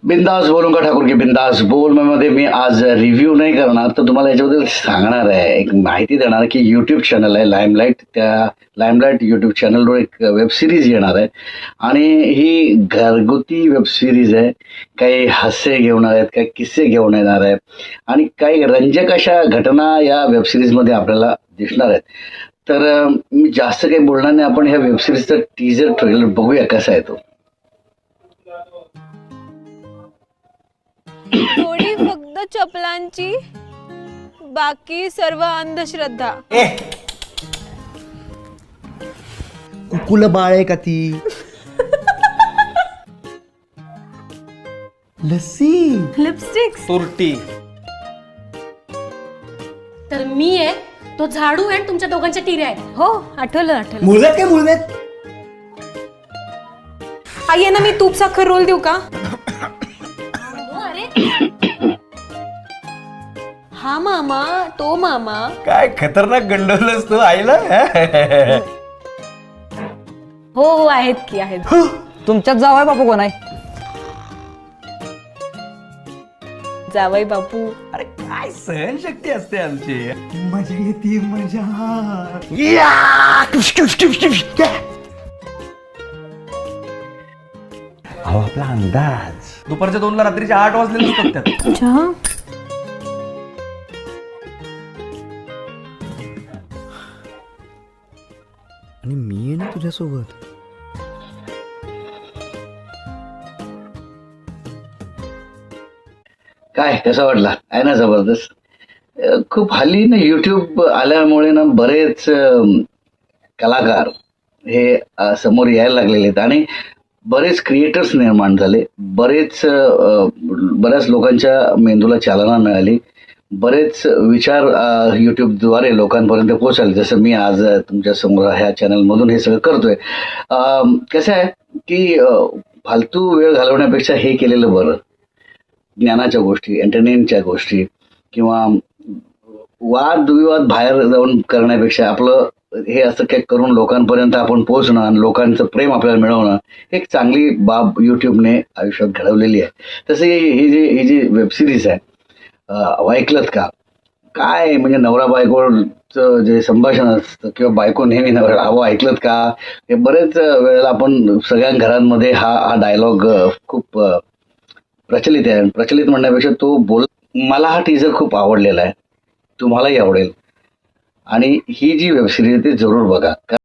बिंदास बोलूंगा ठाकूर की बिंदास बोल मध्ये मी आज रिव्ह्यू नाही करणार तर तुम्हाला याच्याबद्दल सांगणार आहे, एक माहिती देणार की यूट्यूब चॅनल आहे लाईमलाईट. त्या लाईमलाईट यूट्यूब चॅनलवर एक वेब सिरीज येणार आहे आणि ही घरगुती वेब सिरीज आहे. काही हास्य घेऊन आहेत, काही किस्से घेऊन येणार आहे आणि काही रंजक अशा घटना या वेब सिरीजमध्ये आपल्याला दिसणार आहेत. तर मी जास्त काही बोलणार नाही, आपण ह्या वेब सिरीजचा टीजर ट्रेलर बघूया कसा आहे तो. थोडी फक्त चपलांची, बाकी सर्व अंधश्रद्धा. कुकुल बाळ आहे का ती? लस्सी, लिपस्टिक्स, तुरटी. तर मी आहे तो झाडू आणि तुमच्या दोघांच्या टिऱ्या आहेत. हो आठवलं आठवलं. मुळव्यात काय मुळव्यात? आई आहे ना, मी तूप साखर रोल देऊ का? हो, अरे हा मामा, तो मामा. काय खतरनाक गंडवलंस तू आईला. हो हो आहेत की आहेत. तुमच्यात जावाय बापू कोण आहे? जावई बापू. अरे काय सहनशक्ती असते आमची. मजा येते मजा. अहो आपला अंदाज दुपारच्या 2ला रात्रीच्या 8 वाजले नसतात त्यात. अच्छा. आणि मी आहे ना तुझ्यासोबत. काय कसा वाटला आहे ना जबरदस्त. खूप हल्ली ना युट्यूब आल्यामुळे ना बरेच कलाकार हे समोर यायला लागलेले आहेत आणि बरेच क्रिएटर्स निर्माण झाले. बऱ्याच लोकांच्या मेंदूला चालना मिळाली. बरेच विचार युट्यूबद्वारे लोकांपर्यंत पोहोचाले. जसं मी आज तुमच्या समोर ह्या चॅनलमधून हे सगळं करतोय. कसं आहे की फालतू वेळ घालवण्यापेक्षा हे केलेलं बरं. ज्ञानाच्या गोष्टी, एंटरटेनच्या गोष्टी किंवा वादविवाद बाहेर जाऊन करण्यापेक्षा आपलं हे असं काही करून लोकांपर्यंत आपण पोहोचणं आणि लोकांचं प्रेम आपल्याला मिळवणं एक चांगली बाब युट्यूबने आयुष्यात घडवलेली आहे. तसं ही जी वेब सिरीज आहे, ऐकलत का? काय म्हणजे नवरा बायकोचं जे संभाषण असतं किंवा बायको नेहमी नवरा हवं ऐकलत का, हे बरेच वेळेला आपण सगळ्या घरांमध्ये हा डायलॉग खूप प्रचलित आहे. प्रचलित म्हणण्यापेक्षा तो मला हा टीजर खूप आवडलेला आहे, तुम्हालाही आवडेल आणि ही जी वेब सिरीज ती जरूर बघा.